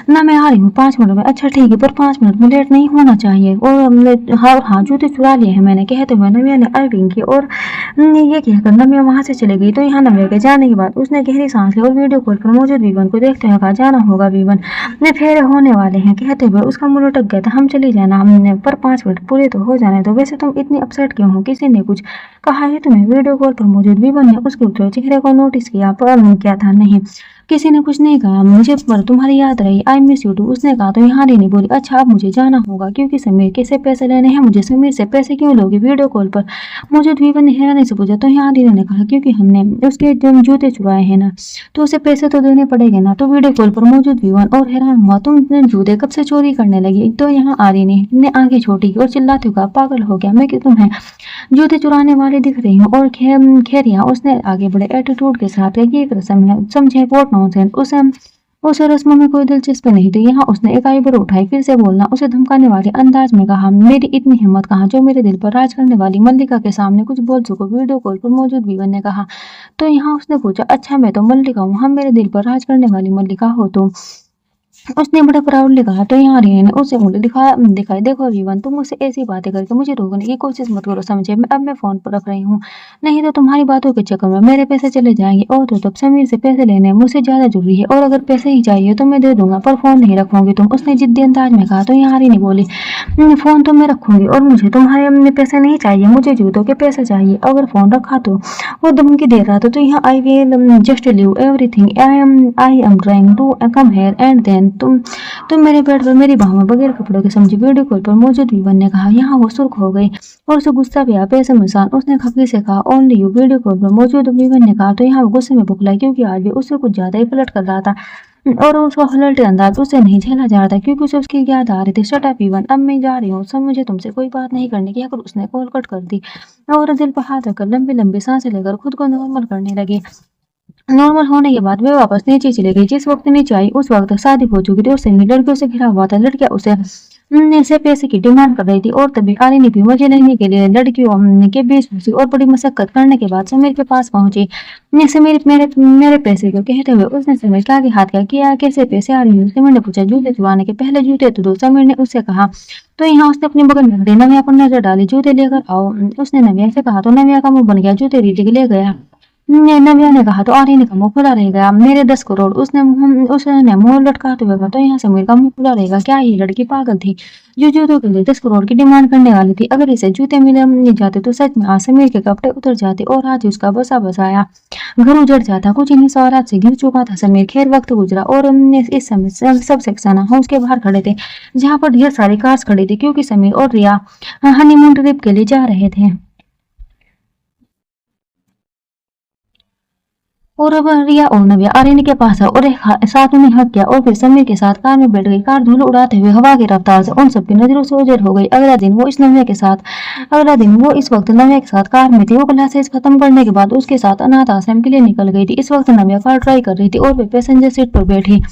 ना, मैं आ रही हूँ 5 मिनट में। अच्छा ठीक है, पर 5 मिनट में लेट नहीं होना चाहिए। और हाँ, जूते चुरा लिए हैं मैंने, कहते हुए नव्या ने अर्विंग की। और ये कहकर नव्या वहां से चली गई। तो यहाँ नव्या के जाने के बाद उसने गहरी सांस ली और वीडियो कॉल पर मौजूद विवन को देखते हुए कहा जाना होगा विवन, ने फेरे होने वाले हैं। कहते हुए उसका मुंह लटक गया था। हम चली जाना, हमने पर 5 मिनट पूरे तो हो जाने दो। वैसे तुम इतनी अपसेट क्यों हो? किसी ने कुछ कहा है तुम्हें? वीडियो कॉल पर मौजूद विवन ने उसके उत्तर चेहरे को नोटिस किया, पर क्या था? नहीं, किसी ने कुछ नहीं कहा मुझे, पर तुम्हारी याद रही। I miss you too. उसने कहा। तो यहाँ नहीं बोली। अच्छा अब मुझे जाना होगा क्योंकि समीर कैसे पैसे लेने हैं मुझे। समीर से पैसे क्यों लोगे? वीडियो कॉल पर मौजूद विवन ने हैरानी से पूछा। तो यहाँ ने कहा क्योंकि हमने उसके जूते चुराए हैं ना, तो उसे पैसे तो देने पड़ेंगे ना। तो वीडियो कॉल पर मौजूद विवन और हैरान हुआ। तुम जूते कब से चोरी करने लगी? तो यहाँ आर्य ने आंखें छोटी और चिल्लाते हुए कहा पागल हो गया मैं कि तुम्हें जूते चुराने वाले दिख रही हूँ। और खैर यहाँ उसने आगे बड़े एटीट्यूड के साथ ये एक रस्म है, समझे? What nonsense. उसे रस्मों में कोई दिलचस्पी नहीं थी। यहाँ उसने एक आईब्रो उठाई, फिर से बोलना उसे धमकाने वाले अंदाज में कहा। मेरी इतनी हिम्मत कहाँ जो मेरे दिल पर राज करने वाली मल्लिका के सामने कुछ बोल सको? वीडियो कॉल पर मौजूद विवन ने कहा। तो यहाँ उसने पूछा अच्छा मैं तो मल्लिका हूँ? हम मेरे दिल पर राज करने वाली मल्लिका हो तो? उसने बड़े प्राउडली कहा। तो यहाँ रिया ने उसे उंगली दिखाई। देखो विवन, तुम मुझसे ऐसी बातें करके मुझे रोकने की कोशिश मत करो, समझे? मैं फोन पर रख रही हूँ, नहीं तो तुम्हारी बातों के चक्कर में मेरे पैसे चले जाएंगे। और तो तब समीर से पैसे लेने मुझसे ज्यादा जरूरी है, और अगर पैसे ही चाहिए तो मैं दे दूंगा, पर फोन नहीं रखूंगी तुम। उसने जिद्दी अंदाज में कहा। तो यहाँ नहीं बोली। फोन तो मैं रखूंगी और मुझे तुम्हारे पैसे नहीं चाहिए, मुझे जूतों के पैसे चाहिए। अगर फोन रखा तो वो धमकी दे रहा था। तो यहाँ I will just leave everything I am trying to come here and then तुम मेरे बेड पर मेरी बाहों में बगैर कपड़ों के, समझी? वीडियो कॉल पर मौजूद विवन ने कहा। यहाँ वो सुर्ख हो गई और उसे गुस्सा भी आया। बेशर्म इंसान। उसने खफी से कहा। Only you. वीडियो कॉल पर मौजूद विवन ने कहा। तो यहाँ वो गुस्से में बुखलाई, क्योंकि आज भी उससे कुछ ज्यादा ही फ्लर्ट कर रहा था और उसका हलटे अंदाज उसे नहीं झेला जा रहा था, क्योंकि उसे उसकी याद आ रही थी। शट अप विवन, अब मैं जा रही हूँ, सब मुझे तुमसे कोई बात नहीं करनी की। अगर उसने कॉल कट कर दी और दिल पर हाथ रखकर लंबी लंबी सांसें लेकर खुद को नॉर्मल करने लगी। नॉर्मल होने के बाद वे वापस नीचे चले गई। जिस वक्त नीचे आई उस वक्त शादी हो चुकी थी और सैनी लड़कियों से घिरा हुआ था। लड़कियां उसे पैसे की डिमांड कर रही थी और तभी आलिनी भी मजे लेने के लिए लड़कियों के बीच घुसी और बड़ी मशक्कत करने के बाद समीर के पास पहुंची। समीर मेरे पैसे को, कहते हुए उसने समीर के आगे हाथ किया। कैसे पैसे? आ रही है? समीर ने पूछा। जूते चुराने के पहले जूते तो दो, समीर ने उससे कहा। तो यहाँ उसने अपने बगल में खड़ी नव्या पर नजर डाली। जूते लेकर आओ, उसने नव्या से कहा। तो नव्या का मुंह बन गया। जूते रीति ले गया। नव्या ने कहा। तो आर्यन का मुंह खुला रहेगा। मेरे 10 करोड़। उसने मुंह लटकाते हुए कहा। तो यहाँ समीर का मुंह खुला रहेगा। क्या ये लड़की पागल थी जो जूतों के लिए 10 करोड़ की डिमांड करने वाली थी? अगर इसे जूते मिल जाते तो सच में आज समीर के कपड़े उतर जाते और आज उसका बसा बसाया घर उजड़ जाता। कुछ इन्हीं सवारात से घिर चुका था समीर। खैर वक्त गुजरा और इस समय सब सेक्शन हाउस के बाहर खड़े थे, जहाँ पर ढेर सारी कार्स खड़ी थी, क्योंकि समीर और रिया हनीमून ट्रिप के लिए जा रहे थे। और अब रिया और नव्या आर्यन के पास है और एक साथ उन्हें हक किया और फिर समीर के साथ कार में बैठ गई। कार धूल उड़ाते हुए हवा की रफ्तार से उन सबकी नजरों से ओझल हो गई। अगला दिन वो इस वक्त नव्या के साथ कार में थी। वो क्लासेस खत्म करने के बाद उसके साथ अनाथ आश्रम के लिए निकल गई थी। इस वक्त नव्या कार ट्राई कर रही थी और वे पैसेंजर सीट पर बैठी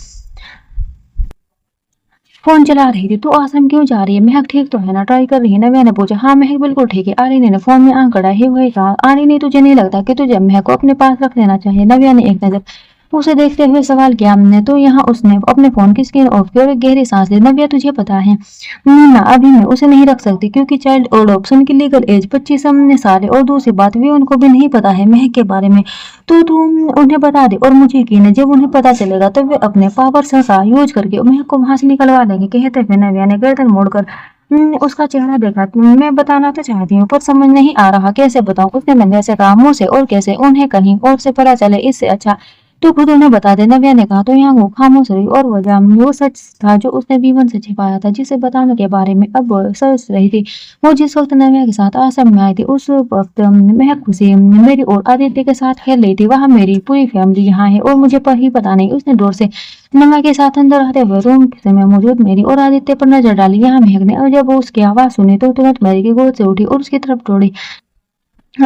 फोन चला रही थी। तो आश्रम क्यों जा रही है? महक ठीक तो है ना? ट्राई कर रही है? नव्या ने पूछा। हाँ महक बिल्कुल ठीक है। आर्यन ने फोन में आंख गड़ा ही वही कहा। आर्यन, तुझे नहीं लगता कि तुझे महक को अपने पास रख लेना चाहिए? नव्या ने एक नजर उसे देखते हुए सवाल किया हमने। तो यहाँ उसने अपने फोन की स्क्रीन ऑफ की और एक गहरी सांस ली। नव्या तुझे पता है? ना अभी मैं उसे नहीं रख सकती क्योंकि चाइल्ड अडॉप्शन की लीगल एज 25 साल है और दूसरी बात भी उनको भी नहीं पता है महक के बारे में। तो तू उन्हें बता दे और मुझे यकीन है जब उन्हें पता चलेगा तो वे अपने पावर का यूज करके महक को वहां से निकलवा लेंगे। कहते हुए नव्या ने गर्दन मोड़कर उसका चेहरा देखा। मैं बताना तो चाहती हूँ पर समझ नहीं आ रहा कैसे बताऊं, उसने नव्या से कहा। मुंह से और कैसे? उन्हें कहीं और से पता चले इससे अच्छा तो खुद उन्हें बता दे, नव्या ने कहा। तो यहाँ वो खामोश रही और वजह वो सच था जो उसने बीवन से छिपाया था, जिसे बताने के बारे में अब वो सोच रही थी। वो जिस वक्त नव्या के साथ आश्रम में आई थी उस वक्त महक खुशी मेरी और आदित्य के साथ खेल रही थी। वहाँ मेरी पूरी फैमिली यहाँ है और मुझे पर ही पता नहीं। उसने डोर से नव्या के साथ अंदर आते हुए रूम में मौजूद मेरी और आदित्य पर नजर डाली। यहाँ महक ने और जब वो उसकी आवाज सुनी तो तुरंत मेरी की गोद से उठी और उसकी तरफ दौड़ी।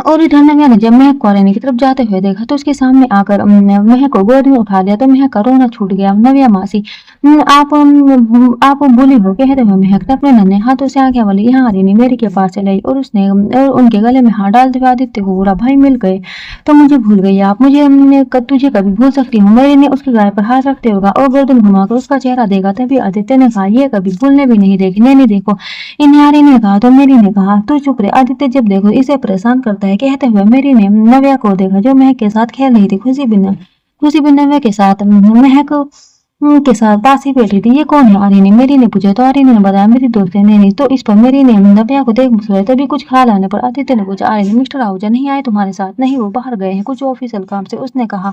और इधर नव्या ने जब महक कॉलोनी की तरफ जाते हुए देखा तो उसके सामने आकर महक को गोद में उठा लिया। तो महक का रोना छूट गया। नव्या मासी आप भूली हो, कहते हुए महक ने अपने नन्हे हाथों से आगे वाली यहाँ आ रही मेरी के पास चलाई और उसने और उनके गले में हाथ डालते हुए आदित्य को बोला, भाई मिल गए तो मुझे भूल गई आप? मुझे तुझे कभी भूल सकती हूँ? मेरी ने उसके गाय पर हाथ रखते होगा और गर्दन घुमाकर उसका चेहरा देखा। तभी आदित्य ने कहा, ये कभी भूलने भी नहीं देखी। नहीं देखो, इन्यारी ने कहा। तो मेरी ने कहा, तू चुप रहे, आदित्य जब देखो इसे परेशान करता है। कहते हुए मेरी ने नव्या को देखा जो महक के साथ खेल रही थी। खुशी भी नव्या के साथ महक के साथ पास ही बैठी थी। ये कौन है? आर्यनी, मेरी ने पूछा। तो आर्यनी ने बताया, मेरी दोस्त है नैनी। तो इस पर मेरी ने नव्या को देख मुस्कुराई। तभी कुछ ख्याल आने पर आदित्य ने पूछा, आर्यनी मिस्टर आहूजा नहीं आए तुम्हारे साथ? नहीं, वो बाहर गए हैं कुछ ऑफिशियल काम से, उसने कहा।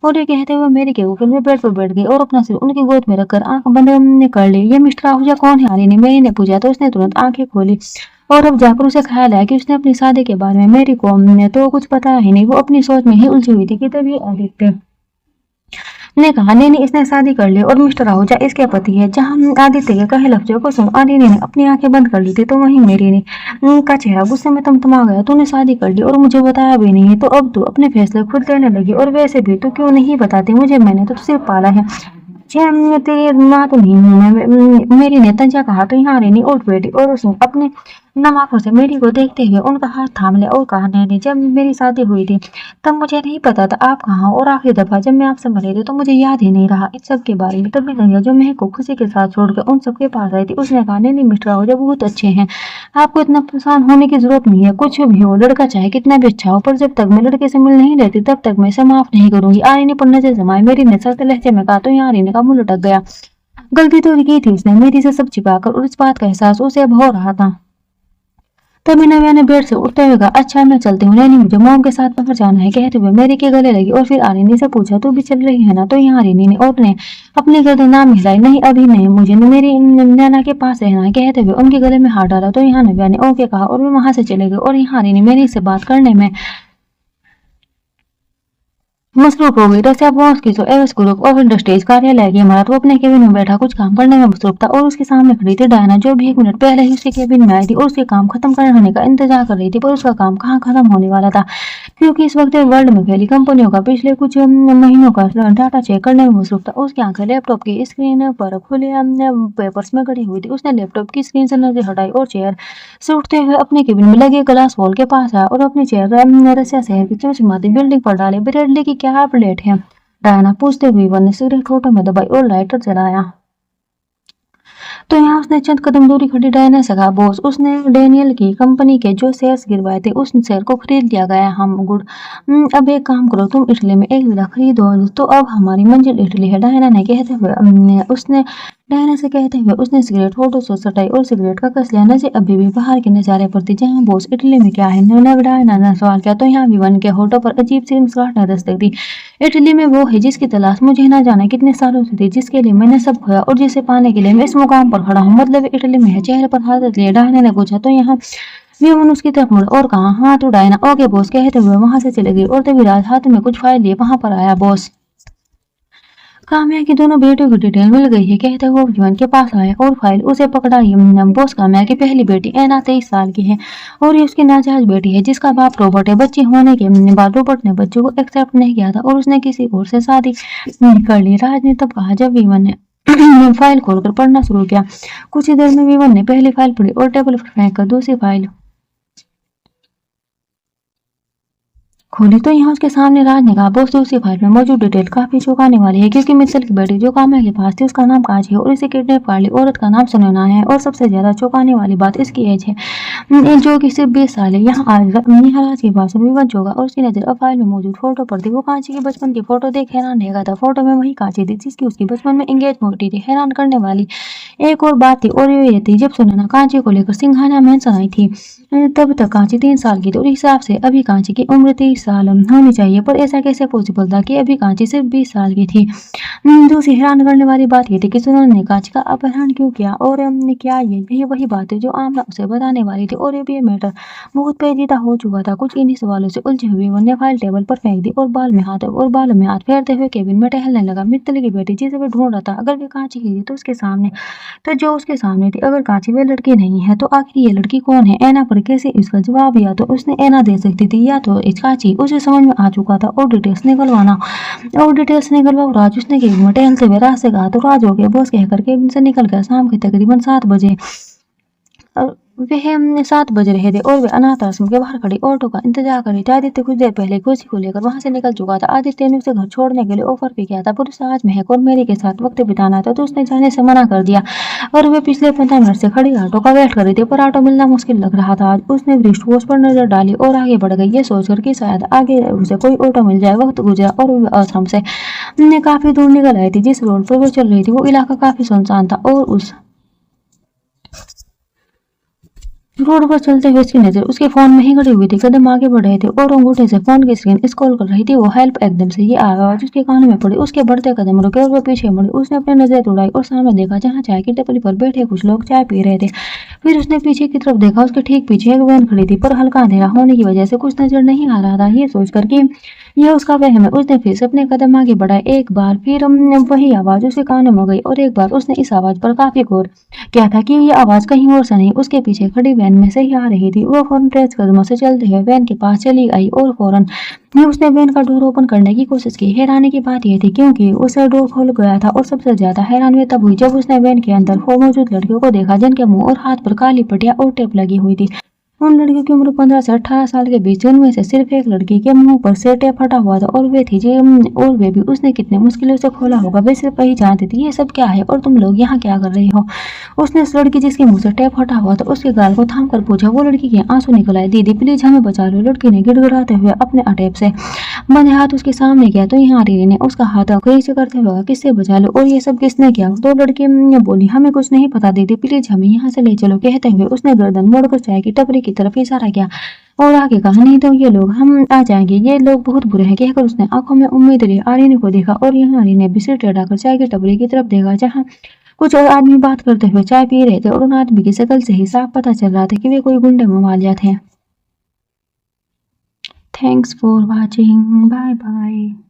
और ये कहते हुए मेरी के ऊपर में बेड पर बैठ गई और अपना सिर उनकी गोद में रखकर आंख बंद कर ली। ये मिस्टर आहूजा कौन है? आर्यनी, मेरी ने पूछा। तो उसने तुरंत आंखें खोली और अब जाकर उसे ख्याल आया कि उसने अपनी शादी के बारे में मेरी को तो कुछ पता ही नहीं। वो अपनी सोच में ही उलझी हुई थी कि तभी आदित्य ने कहा, नहीं इसने शादी कर ली और मिस्टर आहूजा इसके पति है। जहां आदित्य के कहे लफ्जों को सुन आदित्य ने अपनी आंखें बंद कर ली थी तो वहीं मेरी ने का चेहरा गुस्से में तमतमा गया। तूने शादी कर ली और मुझे बताया भी नहीं है, तो अब तू अपने फैसले खुद लेने लगी। और वैसे भी तू क्यों नहीं बताती मुझे? मैंने तो सिर्फ पाला है। तेरी माँ तो नहीं हूँ मैं, मेरी ने तंजा कहा। तो यहाँ रेनी उठ बैठी और उसने अपने नम आंखों से मेरी को देखते हुए उनका हाथ थाम लिया और कहा, नहीं जब मेरी शादी हुई थी तब मुझे नहीं पता था आप कहाँ हो, और आखिरी दफा जब मैं आपसे मिली थी तो मुझे याद ही नहीं रहा इन सब के बारे में। तभी नैया जो महक को खुशी के साथ छोड़कर उन सबके पास आई थी उसने कहा, नहीं मिस्टर आहूजा बहुत अच्छे हैं, आपको इतना परेशान होने की जरूरत नहीं है। कुछ भी हो, लड़का चाहे कितना भी अच्छा हो, पर जब तक मैं लड़के से मिल नहीं रहती तब तक मैं इसे माफ नहीं करूंगी। आर्यनी पर नजर जमाई मेरी ने सख्त लहजे में कहा। तो यहाँ आर्यनी का मुंह लटक गया। गलती तो की थी उसने मेरी से सब छिपाकर और इस बात का एहसास उसे अब हो रहा था। तभी नव्या ने बेड से उठते हुए कहा, अच्छा मैं चलती हूँ, नहीं मुझे मॉम के साथ बाहर जाना है। कहते हुए मेरी के गले लगी और फिर आर्यनी से पूछा, तू भी चल रही है ना? तो यहाँ आर्यनी ने और ने अपनी गर्दन नाम हिलाई। नहीं अभी नहीं, मुझे मेरी नैना के पास रहना है। कहते हुए उनके गले में हाथ डाला। तो यहाँ नव्या ने ओके कहा और वे वहां से चले गए। और यहाँ आर्यनी मेरी से बात करने में मसरूफ हो गई। रसिया बॉस की जो एवस ग्रुप ऑफ इंडस्ट्रीज कार्यालय की इमारत, वो अपने केबिन में बैठा कुछ काम करने में मसरूफ था और उसके सामने खड़ी थी डायना, जो भी 1 मिनट पहले ही उसके केबिन में आई थी और उसके काम खत्म होने का इंतजार कर रही थी। पर उसका काम कहाँ खत्म होने वाला था, क्योंकि इस वक्त वर्ल्ड में फैली कंपनियों का पिछले कुछ महीनों का डाटा चेक करने में मसरूफ था। उसकी आंखें लैपटॉप की स्क्रीन पर खुले पेपर्स में गड़ी हुई थी। उसने लैपटॉप की स्क्रीन से नजर हटाई और चेयर से उठते हुए अपने केबिन में लगे ग्लास वॉल के पास आया और अपनी चेयर रसिया शहर की चमचमाती बिल्डिंग पर डाली। ब्रेडली की क्या अपडेट है? डायना पूछते हुए वन ने सिगरेट होठों में दबाई और लाइटर जलाया। तो यहाँ उसने चंद कदम दूरी खड़ी डायना से कहा, बॉस उसने डेनियल की कंपनी के जो शेयर्स गिरवाए थे उस शेयर को खरीद लिया गया। हम गुड, अब एक काम करो, तुम इटली में एक विला खरीदो। तो अब हमारी मंजिल इटली है, डायना ने कहते हुए उसने सिगरेट होठों से सटाई और सिगरेट का कस लिया। नजर अभी भी बाहर के नजारे पर थी। जहाँ बॉस, इटली में क्या है? डायना ने सवाल किया। तो यहाँ विवन के होठों पर अजीब सी मुस्कुराहट ने दस्तक दी। इटली में वो है जिसकी तलाश मुझे ना जाने कितने सालों से थी, जिसके लिए मैंने सब खोया और जिसे पाने के लिए मैं इस मुकाम पर खड़ा हूँ। मतलब इटली में है? चेहरे पर हाथ रख लिया डायना ने पूछा। तो यहाँ विवन उसकी तरफ मुड़ा और कहा, हाँ तो डायना ओके बॉस, कहते हुए वहां से चले गई। और तभी राज हाथ में कुछ फाइल लिए वहां पर आया। बॉस, काम्या की दोनों बेटियों की डिटेल मिल गई है, कहते हुए विवन के पास आया और फाइल उसे पकड़ाई। बॉस, काम्या की पहली बेटी ऐना 23 साल की है और ये उसकी नाजायज बेटी है जिसका बाप रॉबर्ट है। बच्ची होने के बाद रॉबर्ट ने बच्चों को एक्सेप्ट नहीं किया था और उसने किसी और से शादी कर ली। राज ने तब कहा जब विवन ने फाइल खोलकर पढ़ना शुरू किया। कुछ ही देर में विवन ने पहली फाइल पढ़ी और टेबल पर फेंक कर दूसरी फाइल खोली तो यहाँ उसके सामने राज ने कहा, बॉस दूसरी फाइल में मौजूद डिटेल काफी चौंकाने वाली है, क्योंकि मित्तल की बेटी जो काम्या के पास थी उसका नाम काज है और इसे किडनैप वाली औरत का नाम सुनैना है। और सबसे ज्यादा चौंकाने वाली बात इसकी एज है, जो कि सिर्फ 20 साल है। यहाँ राज के पास विवंश होगा और उसकी नजर अब फाइल में मौजूद फोटो पर थी। वो कांची की बचपन की फोटो देख हैरान रह गया था। फोटो में वही कांची थी जिसकी उसकी बचपन में एंगेज होती थी। हैरान करने वाली एक और बात थी, और ये थी जब सुनैना कांची को लेकर सिंघाना मेंशन आई थी तब तक कांची 3 साल की थी, और हिसाब से अभी कांची की उम्र 30 साल होनी चाहिए। पर ऐसा कैसे पॉसिबल था कि अभी कांची सिर्फ 20 साल की थी। दूसरी हैरान करने वाली बात ये थी कि सुनैना ने कांची का अपहरण क्यों किया, और क्या ये वही बात है जो आमना उसे बताने वाली थी। और ये मैटर बहुत पेचीदा हो चुका था। कुछ इन्हीं सवालों से उलझी हुई वो ने फाइल टेबल पर फेंक दी और बालों में हाथ फेरते हुए केबिन में टहलने लगा। मित्तल की बेटी जिसे वो ढूंढ रहा था, अगर वे कांची की थी जो उसके सामने थी, अगर कांची वे लड़की नहीं है तो आखिर ये लड़की कौन है। ऐना पर कैसे इसका जवाब या तो उसने ऐना दे सकती थी या तो कांची। उसे समझ में आ चुका था। और डिटेल्स निकलवा राज उसने केबिन में टहलते हुए राज से कहा तो राज हो गया बॉस कहकर केबिन से निकल गया। शाम के तकरीबन 7 बजे वह 7 बज रहे थे और वे अनाथ आश्रम के बाहर खड़ी ऑटो का इंतजार कर रही थी। आदित्य कुछ देर पहले खुशी को लेकर वहां से निकल चुका था। आदित्य ने उसे घर छोड़ने के लिए ऑफर भी किया था, पर उसे आज महक और मेरी के साथ वक्त बिताना था तो उसने जाने से मना कर दिया। और वे पिछले 15 मिनट से खड़ी ऑटो का वेट कर रही थी, पर ऑटो मिलना मुश्किल लग रहा था। आज उसने रिस्ट वॉच पर नजर डाली और आगे बढ़ गई, ये सोचकर कि शायद आगे उसे कोई ऑटो मिल जाए। वक्त गुजरा और वे आश्रम से काफी दूर निकल आई थी। जिस रोड पर वो चल रही थी वो इलाका काफी सुनसान था, और उस रोड पर चलते हुए उसकी नजर उसके फोन में ही गड़ी हुई थी। कदम आगे बढ़ रहे थे और अंगूठे से फोन की स्क्रीन स्क्रॉल कर रही थी। वो हेल्प एकदम से ये आवाज उसके कानों में पड़ी। उसके बढ़ते कदम रुके और वो पीछे मुड़ी। उसने अपनी नजर दौड़ाई और सामने देखा जहाँ चाय की टपरी पर बैठे कुछ लोग चाय पी रहे थे। फिर उसने पीछे की तरफ देखा, उसके ठीक पीछे एक वैन खड़ी थी, पर हल्का अंधेरा होने की वजह से कुछ नजर नहीं आ रहा था। ये सोचकर कि यह उसका वहम है, उसने फिर से अपने कदम आगे बढ़ाए। एक बार फिर वही आवाज उसके कानों में गई, और एक बार उसने इस आवाज पर काफी गौर किया था कि ये आवाज कहीं और से नहीं उसके पीछे खड़ी वैन में से ही आ रही थी। वो फौरन तेज कदमों से चलते हुए वैन के पास चली आई और फौरन ही उसने वैन का डोर ओपन करने की कोशिश की। हैरानी की बात यह थी क्योंकि उसे डोर खुल गया था, और सबसे ज्यादा हैरान वे तब हुई जब उसने वैन के अंदर मौजूद लड़कियों को देखा जिनके मुंह और हाथ पर काली पट्टियां और टेप लगी हुई थी। उन लड़कियों की उम्र 15 से 18 साल के बीच। उनमें से सिर्फ एक लड़की के मुंह पर से टेप फटा हुआ था, और वे भी उसने कितने मुश्किलों से खोला होगा। वे सिर्फ वही जानती थी ये सब क्या है और तुम लोग यहाँ क्या कर रही हो। उसने उस लड़की जिसके मुंह से टेप फटा हुआ था उसके गाल को थाम कर पूछा। वो लड़की के आंसू निकल आए। दीदी प्लीज हमें बचा लो, लड़की ने गिड़गिड़ाते हुए अपने अटेप से बंधे हाथ उसके सामने किया। तो यहाँ रीने ने उसका हाथ कहीं से करते हुए किससे बचा लो, और ये सब किसने किया। तो लड़की बोली हमें कुछ नहीं पता दीदी, प्लीज हमें यहाँ से ले चलो। कहते हुए उसने गर्दन मोड़कर चाय की टपरी की तरफ इशारा किया और आगे कहा नहीं तो ये लोग हम आ जाएंगे, ये लोग बहुत बुरे हैं। कहकर उसने आंखों में उम्मीद ली आरीने को देखा, और यहाँ आरीने भी सिर टेढ़ाकर चाय की टपरी की तरफ देखा जहाँ कुछ और आदमी बात करते हुए चाय पी रहे थे, और उन आदमी की शक्ल से ही साफ पता चल रहा था कि वे कोई गुंडे मवालिया थे। Thanks for watching, bye bye.